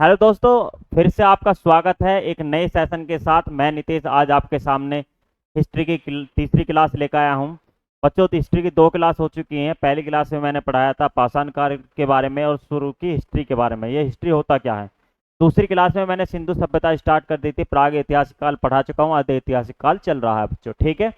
Hello दोस्तों, फिर से आपका स्वागत है एक नए सेशन के साथ। मैं नितेश आज आपके सामने हिस्ट्री की तीसरी क्लास लेकर आया हूं। बच्चों, तो हिस्ट्री की दो क्लास हो चुकी हैं। पहली क्लास में मैंने पढ़ाया था पाषाण काल के बारे में और शुरू की हिस्ट्री के बारे में, ये हिस्ट्री होता क्या है। दूसरी क्लास में मैंने सिंधु सभ्यता स्टार्ट कर दी थी, प्राग ऐतिहासिक काल पढ़ा चुका हूँ, आधे ऐतिहासिक काल चल रहा है बच्चों, ठीक है।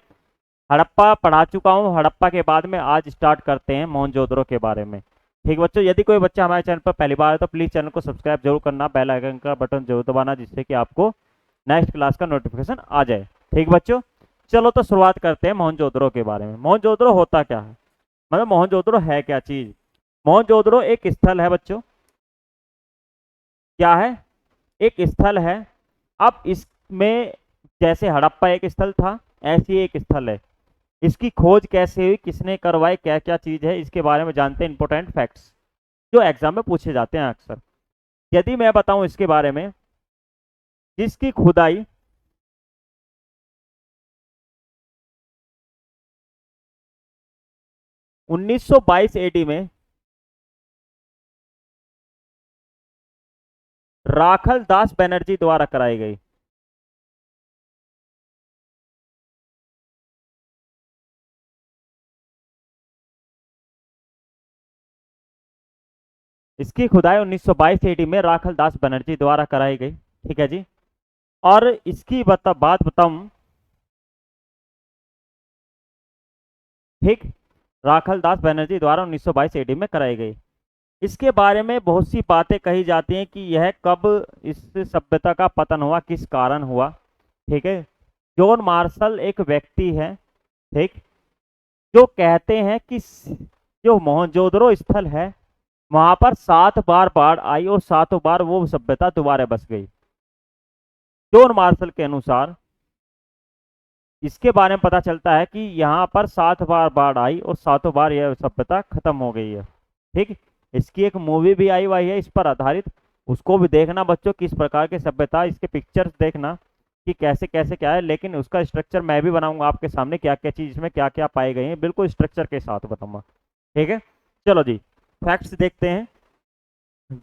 हड़प्पा पढ़ा चुका हूँ। हड़प्पा के बाद में आज स्टार्ट करते हैं मोहनजोदड़ो के बारे में। ठीक बच्चों, यदि कोई बच्चा हमारे चैनल पर पहली बार है तो प्लीज़ चैनल को सब्सक्राइब जरूर करना, बेल आइकन का बटन जरूर दबाना, जिससे कि आपको नेक्स्ट क्लास का नोटिफिकेशन आ जाए। ठीक बच्चों, चलो तो शुरुआत करते हैं मोहनजोदड़ो के बारे में। मोहनजोदड़ो होता क्या है, मतलब मोहनजोदड़ो है क्या चीज़। मोहनजोदड़ो एक स्थल है बच्चों। क्या है? एक स्थल है। अब इसमें जैसे हड़प्पा एक स्थल था, ऐसी एक स्थल है। इसकी खोज कैसे हुई, किसने करवाई, क्या क्या चीज है, इसके बारे में जानते हैं। इंपॉर्टेंट फैक्ट्स जो एग्जाम में पूछे जाते हैं अक्सर। यदि मैं बताऊं इसके बारे में, जिसकी खुदाई 1922 एडी में राखल दास बनर्जी द्वारा कराई गई। इसकी खुदाई 1922 एडी में राखल दास बनर्जी द्वारा कराई गई, ठीक है जी। और इसकी बात बताऊं, ठीक, राखल दास बनर्जी द्वारा 1922 एडी में कराई गई। इसके बारे में बहुत सी बातें कही जाती हैं कि यह कब इस सभ्यता का पतन हुआ, किस कारण हुआ, ठीक है। जॉन मार्शल एक व्यक्ति है, ठीक, जो कहते हैं कि जो मोहनजोदड़ो स्थल है, वहां पर 7 बार बाढ़ आई और 7 बार वो सभ्यता दोबारा बस गई। जॉन मार्शल के अनुसार इसके बारे में पता चलता है कि यहाँ पर 7 बार बाढ़ आई और 7 बार यह सभ्यता खत्म हो गई है, ठीक। इसकी एक मूवी भी आई हुई है इस पर आधारित, उसको भी देखना बच्चों, किस प्रकार की सभ्यता, इसके पिक्चर्स देखना कि कैसे कैसे क्या है। लेकिन उसका स्ट्रक्चर मैं भी बनाऊंगा आपके सामने, क्या क्या चीज इसमें क्या क्या पाई गई है, बिल्कुल स्ट्रक्चर के साथ बताऊंगा, ठीक है। चलो जी, फैक्ट्स देखते हैं।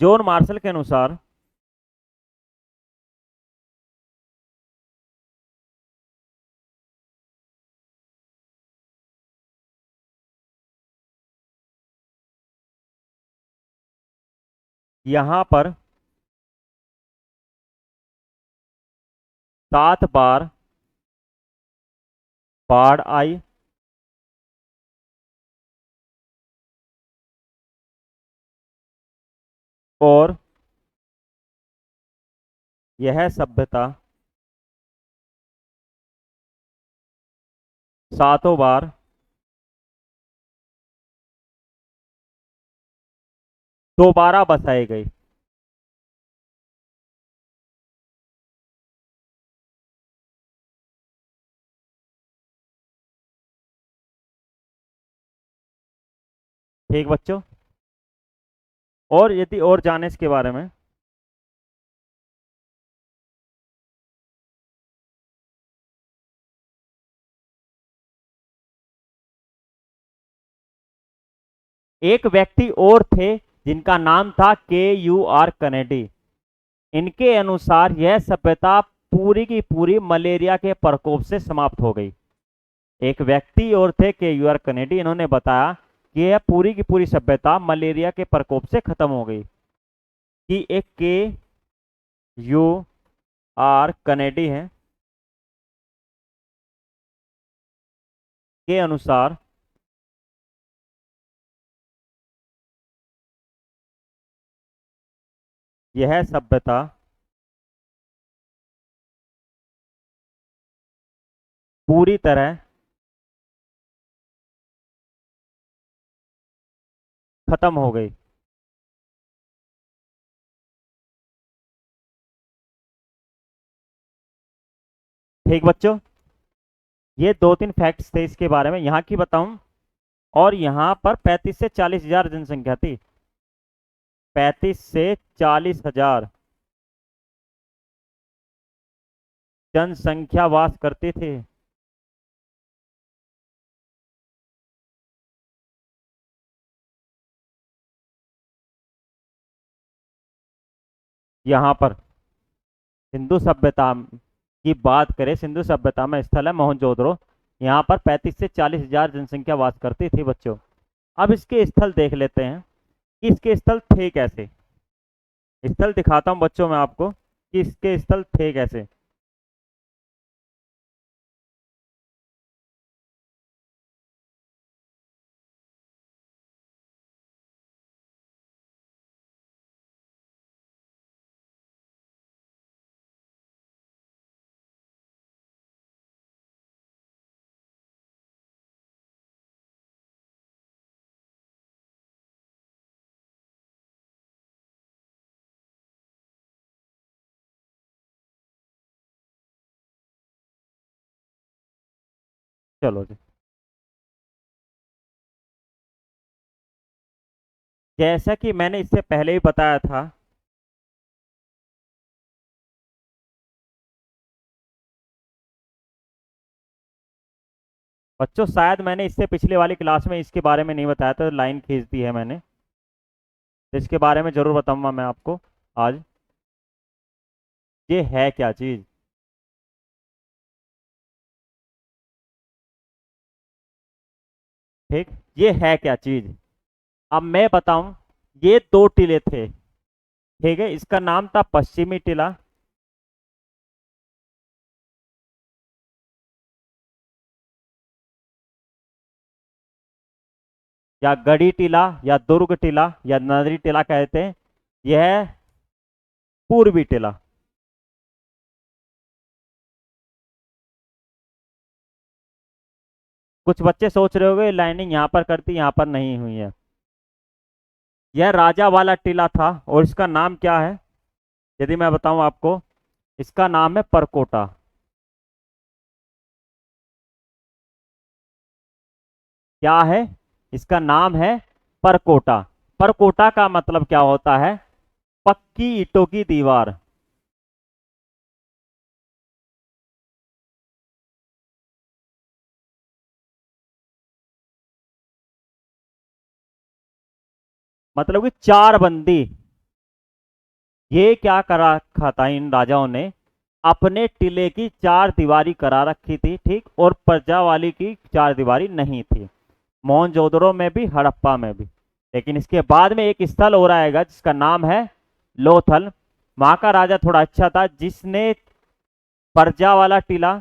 जॉन मार्शल के अनुसार यहाँ पर 7 बार बाढ़ आई और यह सभ्यता 7 बार दोबारा बसाई गई। ठीक बच्चों, और यदि और जाने इसके बारे में, एक व्यक्ति और थे जिनका नाम था KUR कनेडी। इनके अनुसार यह सभ्यता पूरी की पूरी मलेरिया के प्रकोप से समाप्त हो गई। एक व्यक्ति और थे KUR कनेडी, इन्होंने बताया कि यह पूरी की पूरी सभ्यता मलेरिया के प्रकोप से खत्म हो गई। कि एक KUR कनेडी है के अनुसार यह सभ्यता पूरी तरह खत्म हो गई। ठीक बच्चों, ये 2-3 फैक्ट्स थे इसके बारे में, यहाँ की बताऊं। और यहाँ पर 35 से 40 हजार जनसंख्या थी। 35 से 40 हजार जनसंख्या वास करती थी। यहाँ पर सिंधु सभ्यता की बात करें, सिंधु सभ्यता में स्थल है मोहनजोदड़ो। यहाँ पर 35 से 40 हजार जनसंख्या वास करती थी बच्चों। अब इसके स्थल देख लेते हैं कि इसके स्थल थे कैसे। स्थल दिखाता हूँ बच्चों मैं आपको कि इसके स्थल थे कैसे। चलो जी, जैसा कि मैंने इससे पहले ही बताया था, बच्चों शायद मैंने इससे पिछले वाली क्लास में इसके बारे में नहीं बताया, तो लाइन खींच दी है मैंने। तो इसके बारे में जरूर बताऊंगा मैं आपको आज। ये है क्या चीज? ठीक, ये है क्या चीज? अब मैं बताऊं, ये दो टीले थे। ठीक है, इसका नाम था पश्चिमी टीला या गढ़ी टीला या दुर्ग टीला या नगरी टीला कहते हैं। यह है पूर्वी टीला। कुछ बच्चे सोच रहे होंगे लाइनिंग यहाँ पर करती, यहाँ पर नहीं हुई है। यह राजा वाला टीला था और इसका नाम क्या है यदि मैं बताऊं आपको? इसका नाम है परकोटा। क्या है? इसका नाम है परकोटा। परकोटा का मतलब क्या होता है? पक्की ईंटों की दीवार। मतलब कि चार बंदी। ये क्या करा रखा था इन राजाओं ने? अपने टिले की चार दीवारी करा रखी थी, ठीक, और प्रजा वाली की चार दीवारी नहीं थी। मोहनजोदड़ो में भी, हड़प्पा में भी। लेकिन इसके बाद में एक स्थल और आएगा जिसका नाम है लोथल। वहां का राजा थोड़ा अच्छा था, जिसने प्रजा वाला टीला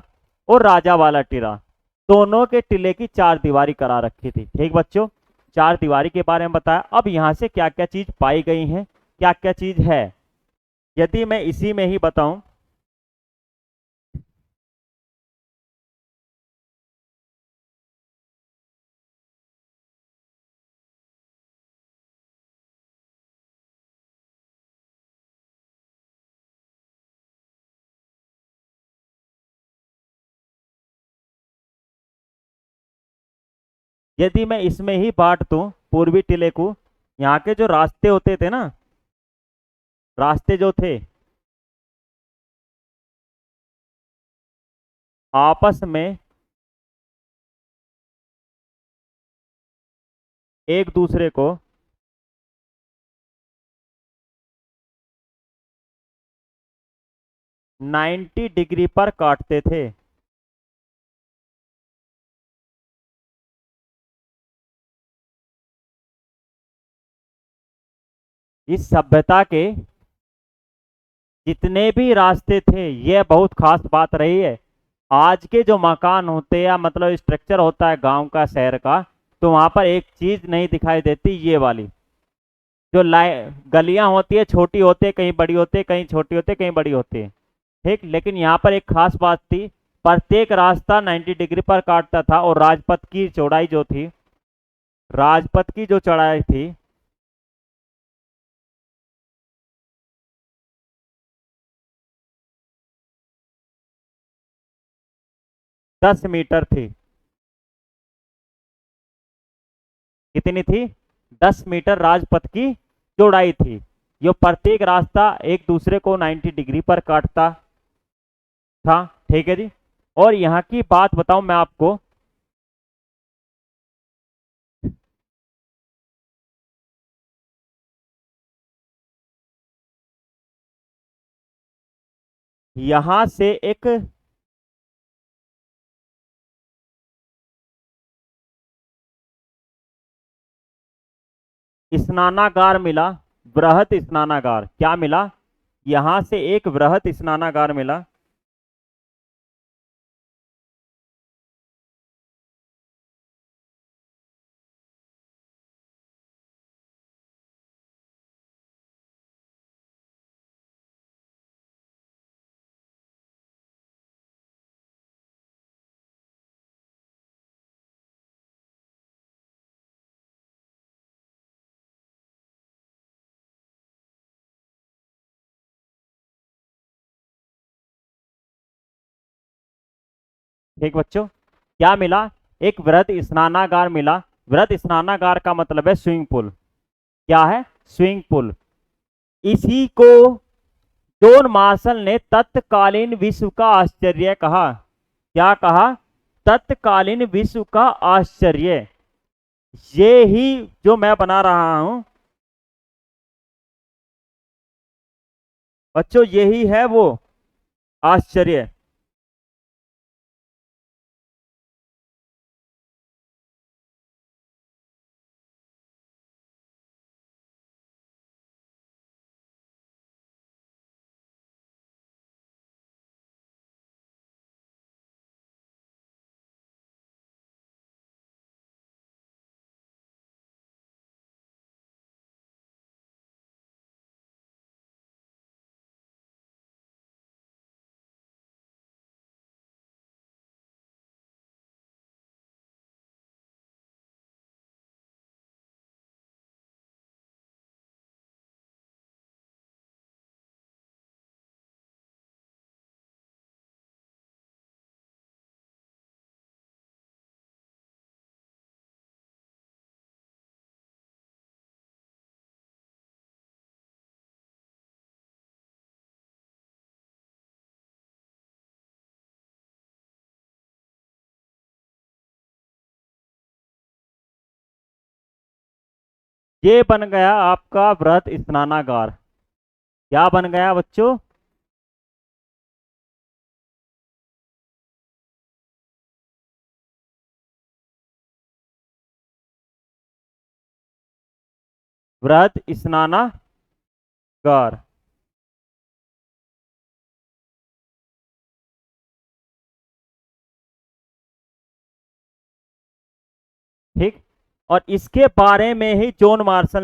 और राजा वाला टीला दोनों के टीले की चार दीवारी करा रखी थी। ठीक बच्चों, चार दीवारी के बारे में बताया। अब यहां से क्या क्या चीज पाई गई है, क्या क्या चीज है, यदि मैं इसी में ही बताऊं। यदि मैं इसमें ही बांट दूं पूर्वी टीले को, यहाँ के जो रास्ते होते थे ना, रास्ते जो थे आपस में एक दूसरे को 90 डिग्री पर काटते थे। इस सभ्यता के जितने भी रास्ते थे, यह बहुत खास बात रही है। आज के जो मकान होते हैं या मतलब स्ट्रक्चर होता है गांव का, शहर का, तो वहां पर एक चीज नहीं दिखाई देती, ये वाली जो गलियां होती है, छोटी होती है, कहीं बड़ी होती है, कहीं छोटी होती है, कहीं बड़ी होती है। ठीक, लेकिन यहाँ पर एक खास बात थी, प्रत्येक रास्ता 90 डिग्री पर काटता था और राजपथ की चौड़ाई जो थी, राजपथ की जो चौड़ाई थी, 10 मीटर थी। कितनी थी? 10 मीटर राजपथ की चौड़ाई थी। यो प्रत्येक रास्ता एक दूसरे को 90 डिग्री पर काटता था। ठीक है जी। और यहाँ की बात बताऊं मैं आपको, यहां से एक स्नानागार मिला, बृहत स्नानागार। क्या मिला? यहां से एक बृहत स्नानागार मिला। ठीक बच्चों, क्या मिला? एक वृहत स्नानागार मिला। वृहत स्नानागार का मतलब है स्विमिंग पूल। क्या है? Swimming pool. इसी को जॉन मार्शल ने तत्कालीन विश्व का आश्चर्य कहा। क्या कहा? तत्कालीन विश्व का आश्चर्य। ये ही जो मैं बना रहा हूं बच्चों, यही है वो आश्चर्य। ये बन गया आपका वृहत स्नानागार। क्या बन गया बच्चों? वृहत स्नानागार। ठीक। और इसके बारे में ही जॉन मार्शल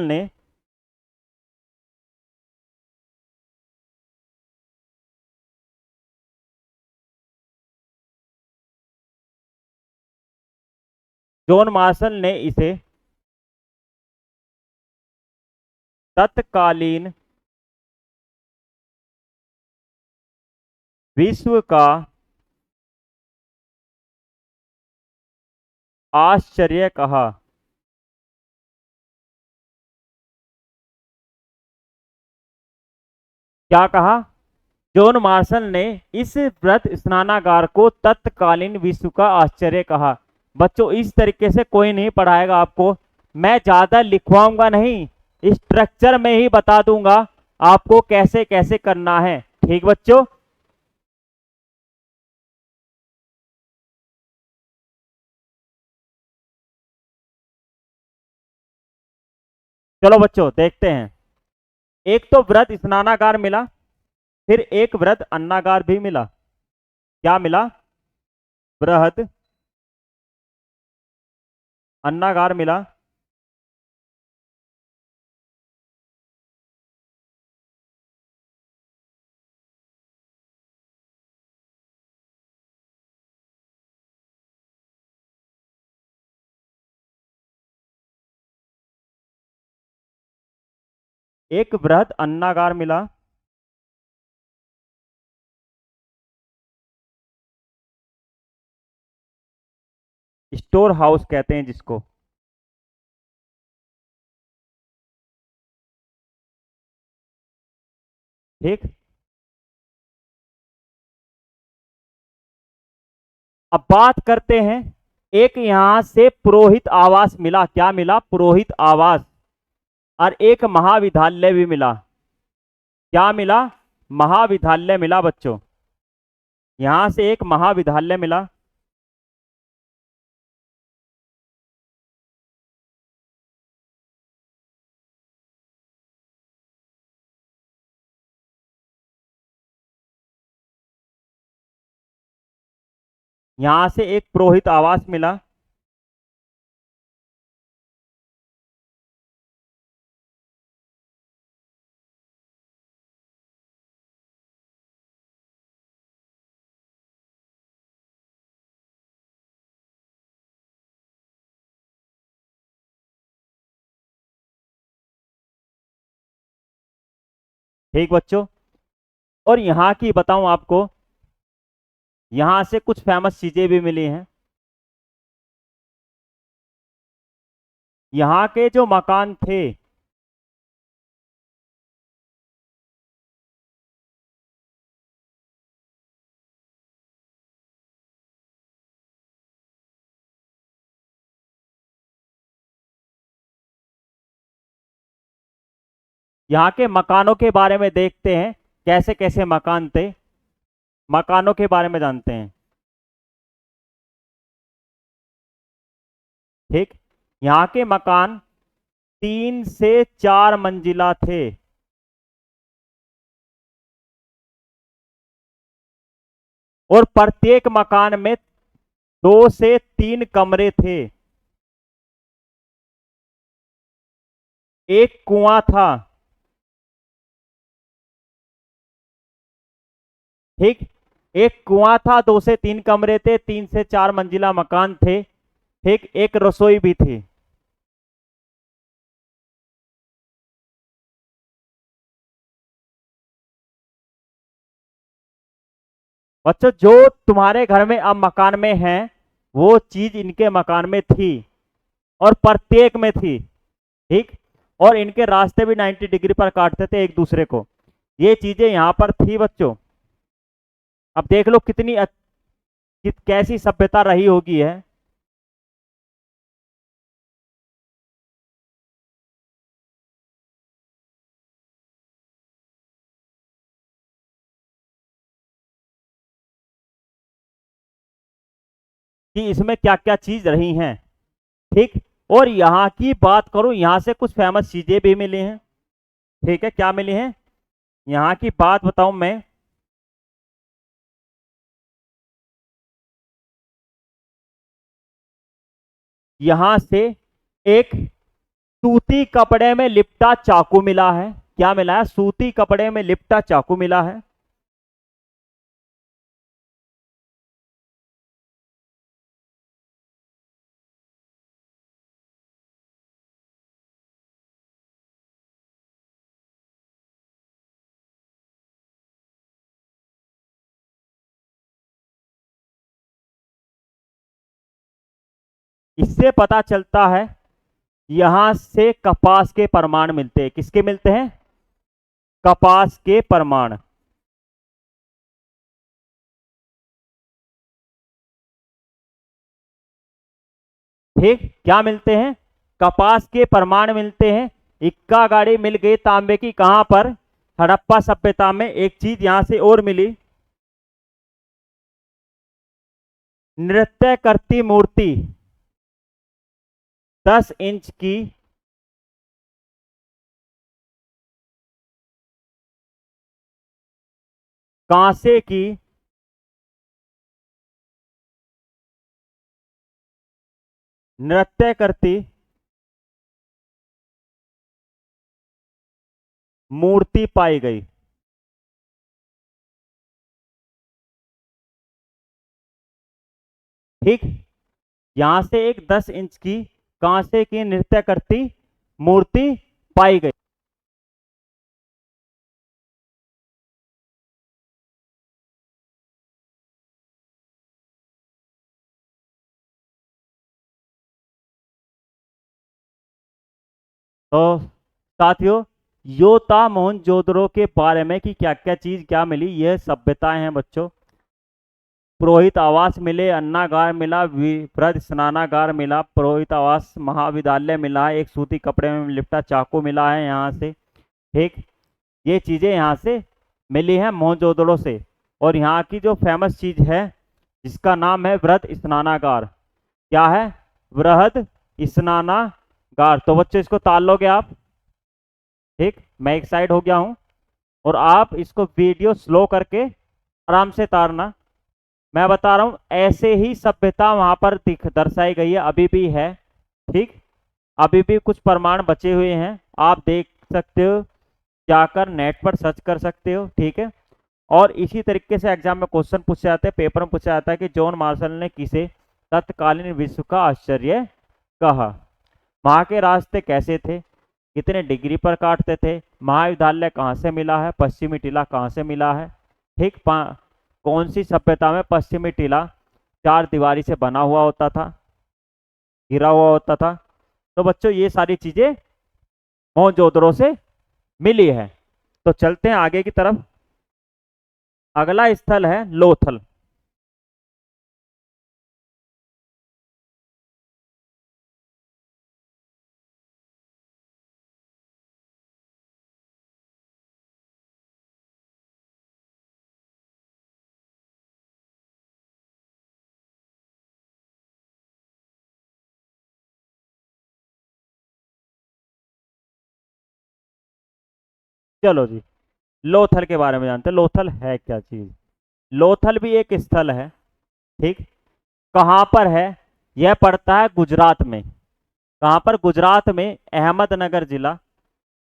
ने इसे तत्कालीन विश्व का आश्चर्य कहा। क्या कहा? जॉन मार्शल ने इस वृहत स्नानागार को तत्कालीन विश्व का आश्चर्य कहा। बच्चों, इस तरीके से कोई नहीं पढ़ाएगा आपको। मैं ज्यादा लिखवाऊंगा नहीं, स्ट्रक्चर में ही बता दूंगा आपको कैसे कैसे करना है। ठीक बच्चों? चलो बच्चों देखते हैं। एक तो वृहत स्नानागार मिला, फिर एक वृहत अन्नागार भी मिला। क्या मिला? बृहद अन्नागार मिला। एक बृहद अन्नागार मिला। स्टोर हाउस कहते हैं जिसको। ठीक। अब बात करते हैं, एक यहां से पुरोहित आवास मिला। क्या मिला? पुरोहित आवास। और एक महाविद्यालय भी मिला। क्या मिला? महाविद्यालय मिला बच्चों। यहां से एक महाविद्यालय मिला, यहां से एक पुरोहित आवास मिला, ठीक बच्चों। और यहाँ की बताऊं आपको, यहाँ से कुछ फेमस चीजें भी मिली हैं। यहाँ के जो मकान थे, यहाँ के मकानों के बारे में देखते हैं, कैसे कैसे मकान थे, मकानों के बारे में जानते हैं। ठीक, यहाँ के मकान 3 से 4 मंजिला थे। और प्रत्येक मकान में 2 से 3 कमरे थे। एक कुआं था। ठीक, एक कुआं था, 2 से 3 कमरे थे, 3 से 4 मंजिला मकान थे। ठीक, एक रसोई भी थी। बच्चों, जो तुम्हारे घर में अब मकान में है, वो चीज इनके मकान में थी, और प्रत्येक में थी। ठीक, और इनके रास्ते भी 90 डिग्री पर काटते थे एक दूसरे को। ये चीजें यहां पर थी बच्चों। अब देख लो कितनी कैसी सभ्यता रही होगी है। कि इसमें क्या क्या चीज रही हैं। ठीक, और यहाँ की बात करूं, यहाँ से कुछ फेमस चीजें भी मिली हैं। ठीक है, क्या मिली हैं, यहाँ की बात बताऊं मैं। यहां से एक सूती कपड़े में लिपटा चाकू मिला है। क्या मिला है, सूती कपड़े में लिपटा चाकू मिला है। इससे पता चलता है यहां से कपास के प्रमाण मिलते हैं। किसके मिलते हैं, कपास के प्रमाण। ठीक, क्या मिलते हैं, कपास के प्रमाण मिलते हैं। इक्का गाड़ी मिल गई तांबे की, कहां पर, हड़प्पा सभ्यता में। एक चीज यहां से और मिली, नृत्य करती मूर्ति 10 इंच की, कांसे की, नृत्य करती मूर्ति पाई गई। ठीक, यहां से एक 10 इंच की कांसे की नृत्य करती मूर्ति पाई गई। तो साथियों, यो था मोहनजोदड़ो के बारे में कि क्या क्या चीज क्या मिली। यह सभ्यताएं हैं बच्चों। पुरोहित आवास मिले, अन्नागार मिला, वृद्ध स्नानागार मिला, पुरोहित आवास महाविद्यालय मिला है, एक सूती कपड़े में लिपटा चाकू मिला है यहाँ से। ठीक, ये चीजें यहाँ से मिली हैं मोहनजोदड़ो से। और यहाँ की जो फेमस चीज है जिसका नाम है वृहद स्नानागार। क्या है? वृहद स्नानागार। तो बच्चों इसको ताल लोगे आप। ठीक, मैं एक साइड हो गया हूं और आप इसको वीडियो स्लो करके आराम से तारना। मैं बता रहा हूं ऐसे ही सभ्यता वहां पर दिख दर्शाई गई है, अभी भी है। ठीक, अभी भी कुछ प्रमाण बचे हुए हैं, आप देख सकते हो, जाकर नेट पर सर्च कर सकते हो। ठीक है, और इसी तरीके से एग्जाम में क्वेश्चन पूछे जाते हैं, पेपर में पूछा जाता है कि जॉन मार्शल ने किसे तत्कालीन विश्व का आश्चर्य कहा। वहां के रास्ते कैसे थे, कितने डिग्री पर काटते थे, महाविद्यालय कहाँ से मिला है, पश्चिमी टीला कहाँ से मिला है। ठीक, कौन सी सभ्यता में पश्चिमी टीला चार दीवारी से बना हुआ होता था, घिरा हुआ होता था। तो बच्चों ये सारी चीजें मोहनजोदड़ो से मिली है। तो चलते हैं आगे की तरफ। अगला स्थल है लोथल। चलो जी, लोथल के बारे में जानते हैं। लोथल है क्या चीज? लोथल भी एक स्थल है। ठीक, कहाँ पर है? यह पड़ता है गुजरात में। कहाँ पर? गुजरात में अहमदनगर जिला,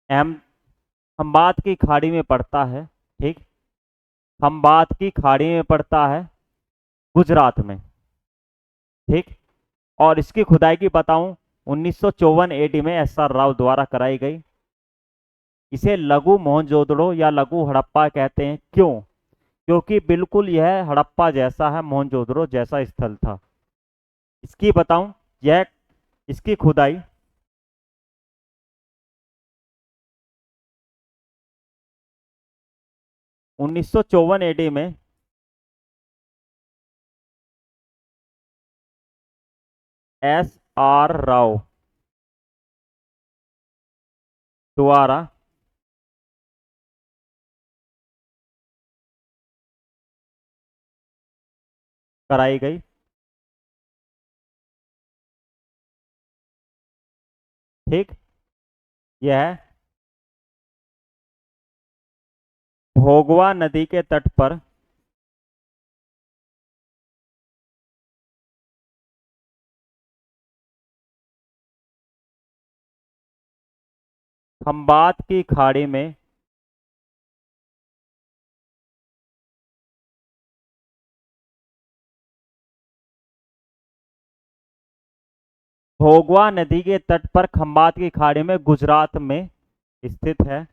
अहम खंबात की खाड़ी में पड़ता है। ठीक, खंबात की खाड़ी में पड़ता है गुजरात में। ठीक, और इसकी खुदाई की बताऊं 1954 एडी में एस आर राव द्वारा कराई गई। इसे लघु मोहनजोदड़ो या लघु हड़प्पा कहते हैं। क्यों? क्योंकि बिल्कुल यह हड़प्पा जैसा है, मोहनजोदड़ो जैसा स्थल था। इसकी बताऊं, यह इसकी खुदाई 1954 एडी में एस आर राव द्वारा कराई गई। ठीक, यह भोगवा नदी के तट पर खंबात की खाड़ी में भोगवा नदी के तट पर खंबात की खाड़ी में गुजरात में स्थित है।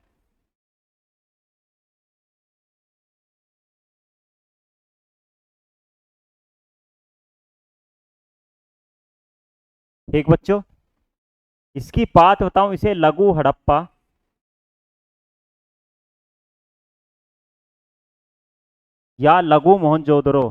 ठीक बच्चों, इसकी बात बताऊं, इसे लघु हड़प्पा या लघु मोहनजोदड़ो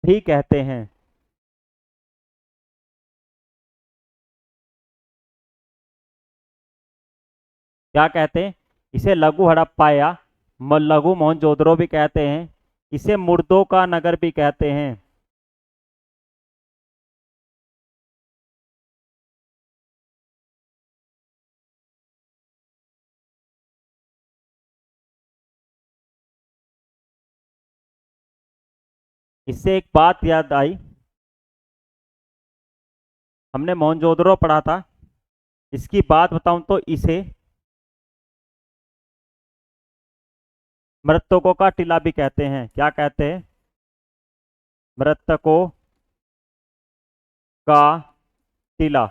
भी कहते हैं। क्या कहते हैं? इसे लघु हड़प्पा या लघु मोहनजोदड़ो भी कहते हैं। इसे मुर्दों का नगर भी कहते हैं। इससे एक बात याद आई, हमने मोहनजोदड़ो पढ़ा था। इसकी बात बताऊं तो इसे मृतकों का टीला भी कहते हैं। क्या कहते हैं? मृतकों का टीला।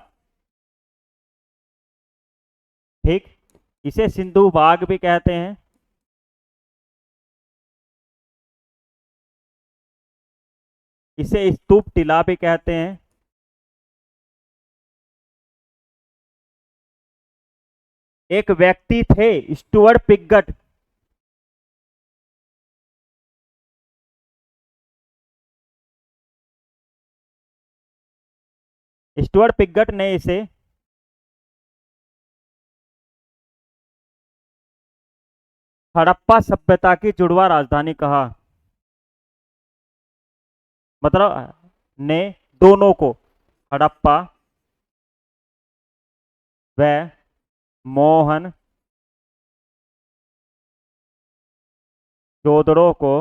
ठीक, इसे सिंधु बाग भी कहते हैं। इसे स्तूप टीला भी कहते हैं। एक व्यक्ति थे स्टुअर्ट पिगट, स्टुअर्ट पिगट ने इसे हड़प्पा सभ्यता की जुड़वा राजधानी कहा। मतलब ने दोनों को, हड़प्पा व मोहन जोदड़ो को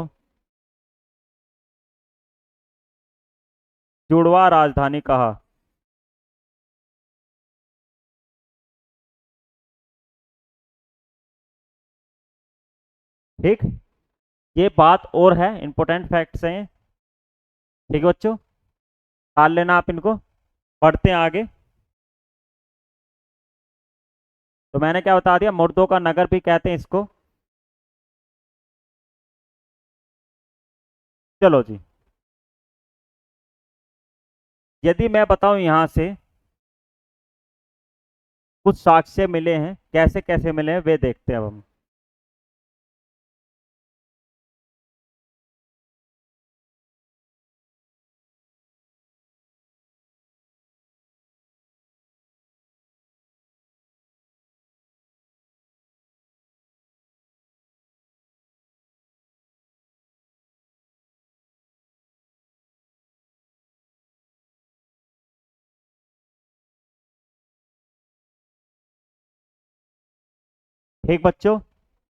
जुड़वा राजधानी कहा। ठीक, ये बात और है, इंपॉर्टेंट फैक्ट्स हैं। ठीक है बच्चों, टाल लेना आप इनको। पढ़ते हैं आगे। तो मैंने क्या बता दिया, मुर्दों का नगर भी कहते हैं इसको। चलो जी, यदि मैं बताऊं यहां से कुछ साक्ष्य मिले हैं, कैसे कैसे मिले हैं वे देखते हैं अब हम। ठीक बच्चों,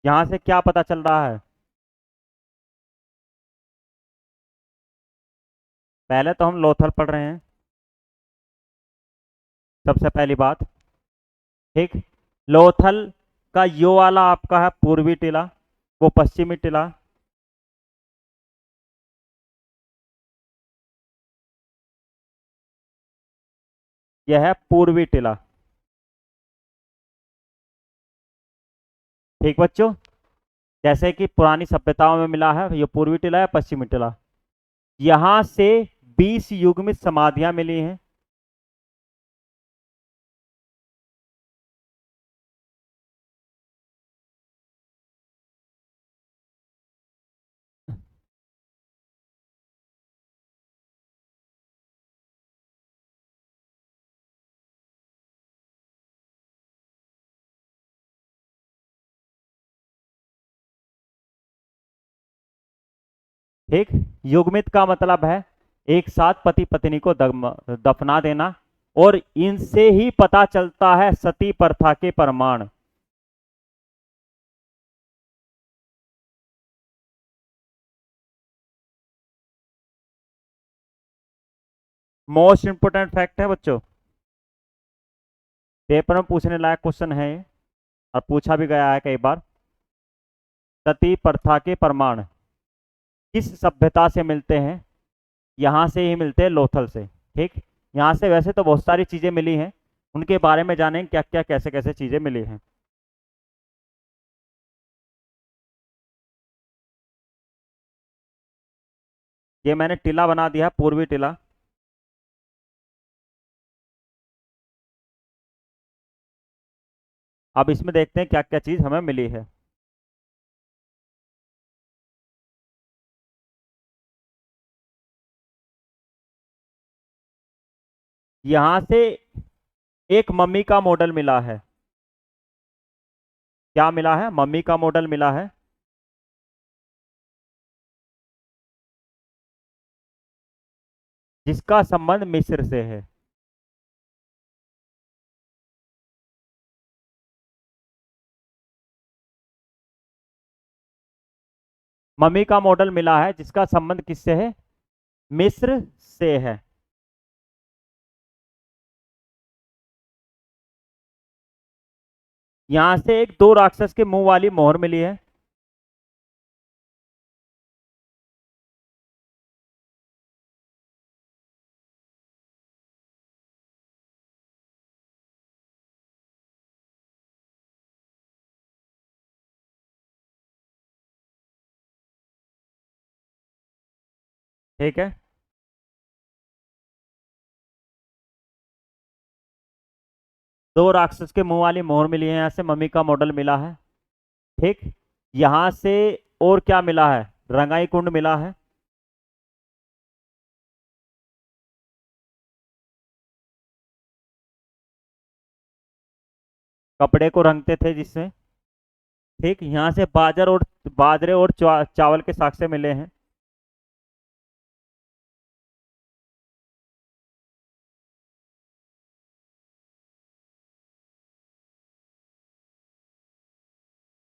यहां से क्या पता चल रहा है। पहले तो हम लोथल पढ़ रहे हैं, सबसे पहली बात। ठीक, लोथल का यो वाला आपका है पूर्वी टीला, वो पश्चिमी टीला। यह है पूर्वी टीला। ठीक बच्चों, जैसे कि पुरानी सभ्यताओं में मिला है, ये पूर्वी टीला है, पश्चिमी टीला। यहां से 20 युग्मित समाधियां मिली हैं। ठीक, युग्मित का मतलब है एक साथ पति पत्नी को दफना देना, और इनसे ही पता चलता है सती प्रथा के प्रमाण। मोस्ट इंपोर्टेंट फैक्ट है बच्चों, पेपर में पूछने लायक क्वेश्चन है ये, और पूछा भी गया है कई बार। सती प्रथा के प्रमाण किस सभ्यता से मिलते हैं? यहाँ से ही मिलते हैं, लोथल से। ठीक, यहाँ से वैसे तो बहुत सारी चीजें मिली हैं, उनके बारे में जानेंगे क्या क्या कैसे कैसे चीजें मिली हैं। ये मैंने टीला बना दिया, पूर्वी टीला। अब इसमें देखते हैं क्या क्या चीज हमें मिली है। यहाँ से एक मम्मी का मॉडल मिला है। क्या मिला है? मम्मी का मॉडल मिला है, जिसका संबंध मिस्र से है। मम्मी का मॉडल मिला है जिसका संबंध किससे है? मिस्र से है। यहां से एक दो राक्षस के मुंह वाली मोहर मिली है। ठीक है, दो राक्षस के मुंह वाली मोहर मिली है, यहाँ से मम्मी का मॉडल मिला है। ठीक, यहां से और क्या मिला है? रंगाई कुंड मिला है। कपड़े को रंगते थे जिससे। ठीक, यहाँ से बाजरे और चावल के साक्ष्य मिले हैं।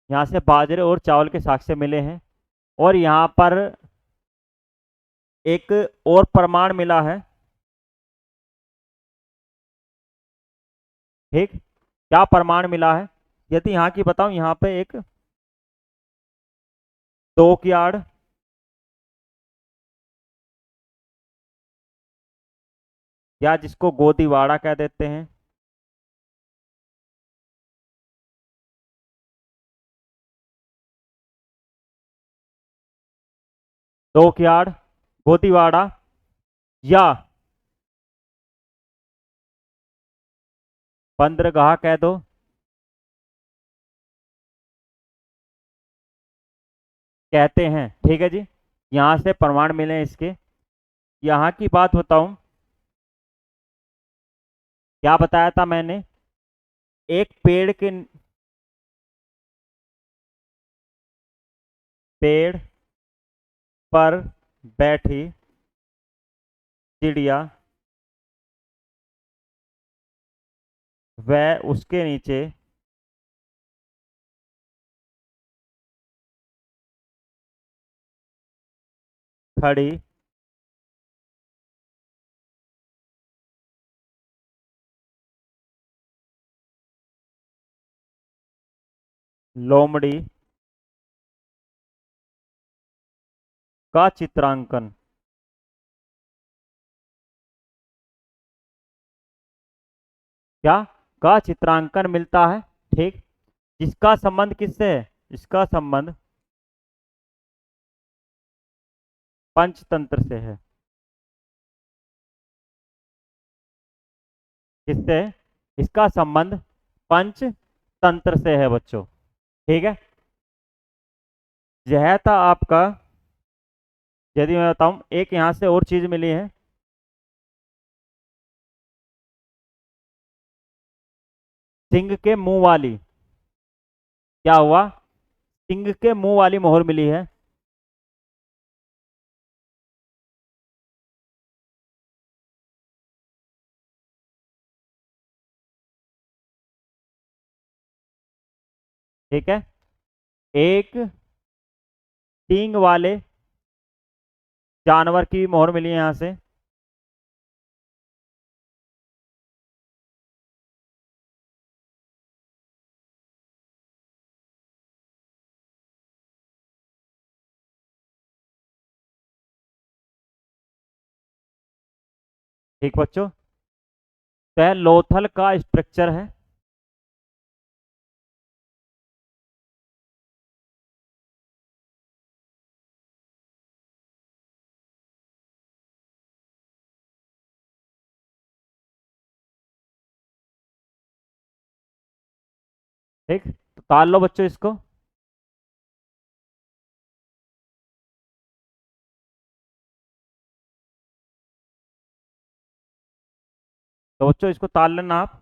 यहाँ से बाजरे और चावल के साक्ष्य मिले हैं। और यहाँ पर एक और प्रमाण मिला है। ठीक, क्या प्रमाण मिला है? यदि यहाँ की बताऊं, यहाँ पे एक डॉकयार्ड, या जिसको गोदीवाड़ा कह देते हैं, डॉकयार्ड, गोदीवाड़ा, या बंदरगाह कह दो, कहते हैं। ठीक है जी, यहाँ से प्रमाण मिले हैं इसके। यहाँ की बात बताऊं, क्या बताया था मैंने? एक पेड़ पर बैठी चिड़िया वह उसके नीचे खड़ी लोमड़ी का चित्रांकन। क्या? का चित्रांकन मिलता है। ठीक, जिसका संबंध किससे है? इसका संबंध पंचतंत्र से है। किससे? इसका संबंध पंचतंत्र से है बच्चों। ठीक है, यह था आपका। यदि मैं बताऊं, एक यहां से और चीज मिली है। सिंह के मुंह वाली, क्या हुआ? सिंह के मुंह वाली मोहर मिली है। ठीक है, एक सींग वाले जानवर की भी मोहर मिली है यहां से। ठीक बच्चों, तो यह लोथल का स्ट्रक्चर है। ठीक, तो ताल लो बच्चों इसको। तो बच्चों इसको ताल लेना आप।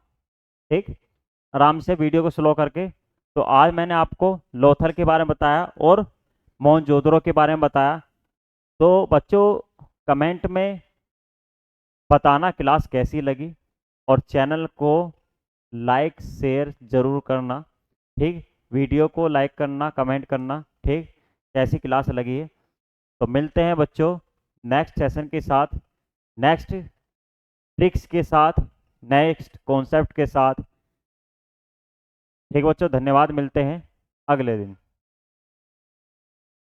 ठीक, आराम से वीडियो को स्लो करके। तो आज मैंने आपको लोथल के बारे में बताया और मोहनजोदड़ो के बारे में बताया। तो बच्चों, कमेंट में बताना क्लास कैसी लगी, और चैनल को लाइक शेयर जरूर करना। ठीक, वीडियो को लाइक करना, कमेंट करना। ठीक, कैसी क्लास लगी है। तो मिलते हैं बच्चों नेक्स्ट सेशन के साथ, नेक्स्ट ट्रिक्स के साथ, नेक्स्ट कॉन्सेप्ट के साथ। ठीक बच्चों, धन्यवाद। मिलते हैं अगले दिन।